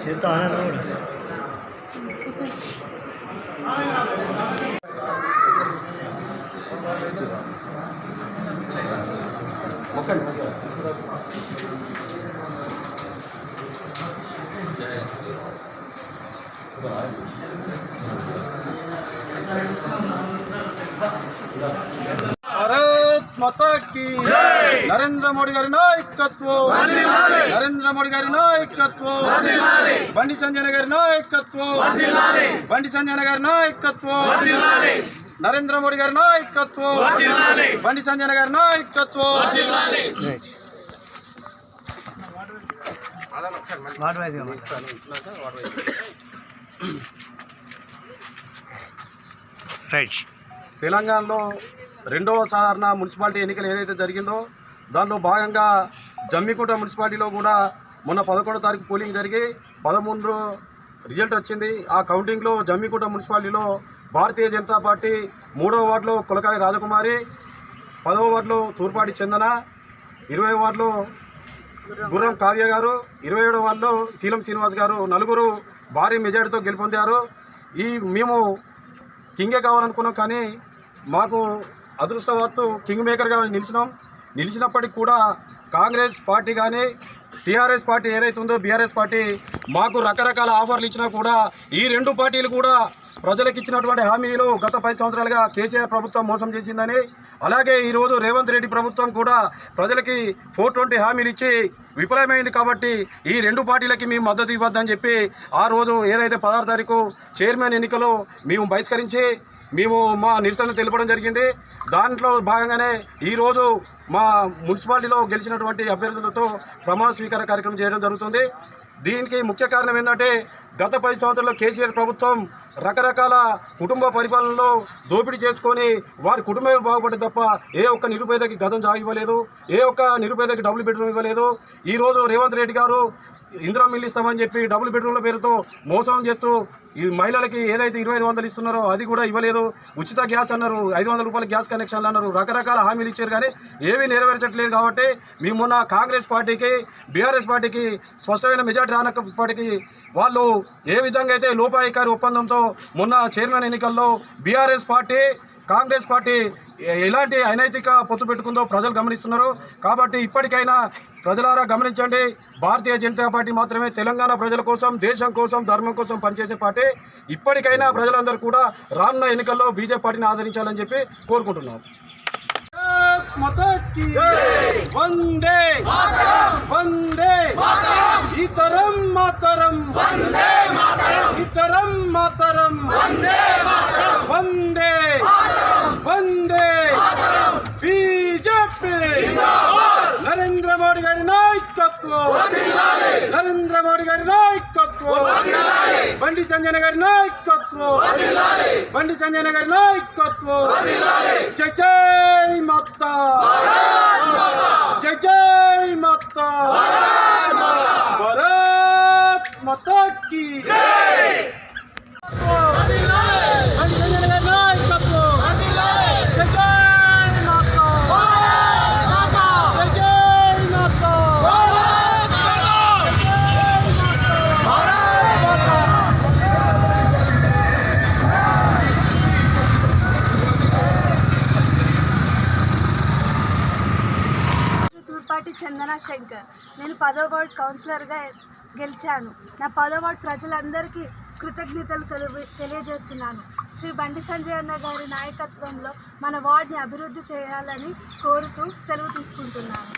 చేత भारत माता की नरेंद्र मोदी गारी नायकत्व नरेंद्र मोदी गारी नायकत्व बंडी संजय गारी नायकत्व बंडी संजय गारी नायकत्व नरेंद्र मोदी गारी नायकत्व बंडी संजय गारी नायकत्व తెలంగాణలో రెండవ సాధారణ మున్సిపాలిటీ ఎన్నికలు ఏదైతే జరిగిందో దానిలో భాగంగా జమ్మికుంట మున్సిపాలిటీలో కూడా మొన్న 11వ తారీఖు పోలింగ్ జరిగి 13 రిజల్ట్ వచ్చింది. ఆ కౌంటింగ్లో జమ్మికుంట మున్సిపాలిటీలో భారతీయ జనతా పార్టీ 3వ వార్డులో కులకాలి రాజకుమారి, 10వ వార్డులో తూర్పాటి చందన, 20వ వార్డులో గుర్రం కావ్య గారు, 27వ వార్డులో శీలం శ్రీనివాస్ గారు నలుగురు భారీ మెజార్టీతో గెలుపొందారు. మేము కింగే కావాలనుకున్నాం, కానీ మాకు అదృష్టవత్తు కింగ్ మేకర్గా నిలిచినప్పటికి కూడా కాంగ్రెస్ పార్టీ కానీ టీఆర్ఎస్ పార్టీ ఏదైతే ఉందో బీఆర్ఎస్ పార్టీ మాకు రకరకాల ఆఫర్లు ఇచ్చినా కూడా ఈ రెండు పార్టీలు కూడా ప్రజలకు ఇచ్చినటువంటి హామీలు గత 10 సంవత్సరాలుగా కేసీఆర్ ప్రభుత్వం మోసం చేసిందని, అలాగే ఈరోజు రేవంత్ రెడ్డి ప్రభుత్వం కూడా ప్రజలకి 420 హామీలు ఇచ్చి విఫలమైంది. కాబట్టి ఈ రెండు పార్టీలకి మేము మద్దతు ఇవ్వద్దని చెప్పి ఆ రోజు ఏదైతే 16వ తారీఖు చైర్మన్ ఎన్నికలో మేము బహిష్కరించి మేము మా నిరసన తెలపడం జరిగింది. దాంట్లో భాగంగానే ఈరోజు మా మున్సిపాలిటీలో గెలిచినటువంటి అభ్యర్థులతో ప్రమాణ స్వీకార కార్యక్రమం చేయడం జరుగుతుంది. దీనికి ముఖ్య కారణం ఏంటంటే గత 10 సంవత్సరాల్లో కేసీఆర్ ప్రభుత్వం రకరకాల కుటుంబ పరిపాలనలో దోపిడీ చేసుకొని వారి కుటుంబం బాగుపడే తప్ప ఏ ఒక్క నిరుపేదకి గతం జాగు ఇవ్వలేదు, ఏ ఒక్క నిరుపేదకి డబుల్ బెడ్రూమ్ ఇవ్వలేదు. ఈరోజు రేవంత్ రెడ్డి గారు ఇందిరా మిల్లు ఇస్తామని చెప్పి డబుల్ బెడ్రూమ్ల పేరుతో మోసం చేస్తూ ఈ మహిళలకి ఏదైతే 2500 ఇస్తున్నారో అది కూడా ఇవ్వలేదు. ఉచిత గ్యాస్ అన్నారు, 500 రూపాయల గ్యాస్ కనెక్షన్లు అన్నారు, రకరకాల హామీలు ఇచ్చారు, కానీ ఏమీ నెరవేర్చట్లేదు. కాబట్టి మేము మొన్న కాంగ్రెస్ పార్టీకి బీఆర్ఎస్ పార్టీకి స్పష్టమైన మెజార్టీ రానప్పటికీ వాళ్ళు ఏ విధంగా అయితే లోపాయికారి ఒప్పందంతో మొన్న చైర్మన్ ఎన్నికల్లో బీఆర్ఎస్ పార్టీ కాంగ్రెస్ పార్టీ ఎలాంటి అనైతిక పొత్తు పెట్టుకుందో ప్రజలు గమనిస్తున్నారు. కాబట్టి ఇప్పటికైనా ప్రజలారా గమనించండి, భారతీయ జనతా పార్టీ మాత్రమే తెలంగాణ ప్రజల కోసం, దేశం కోసం, ధర్మం కోసం పనిచేసే పార్టీ. ఇప్పటికైనా ప్రజలందరూ కూడా రానున్న ఎన్నికల్లో బీజేపీ పార్టీని ఆదరించాలని చెప్పి కోరుకుంటున్నాం. వందే వందే ఇతరం మాతరం ఇతరం మాతరం వందే వందే బీజేపీ నరేంద్ర మోడీ గారి నాయకత్వం నరేంద్ర మోడీ గారి నాయకత్వం బండి సంజయ్ గారి నాయకత్వం బండి సంజయ్ గారి నాయకత్వం జై జై మాతా జై జై మాతా భారత్ మాతా की చందన శంకర్. నేను 10వ వార్డు కౌన్సిలర్గా గెలిచాను. నా 10వ వార్డు ప్రజలందరికీ కృతజ్ఞతలు తెలియజేస్తున్నాను. శ్రీ బండి సంజయ్ అన్న గారి నాయకత్వంలో మన వార్డుని అభివృద్ధి చేయాలని కోరుతూ సెలవు తీసుకుంటున్నాను.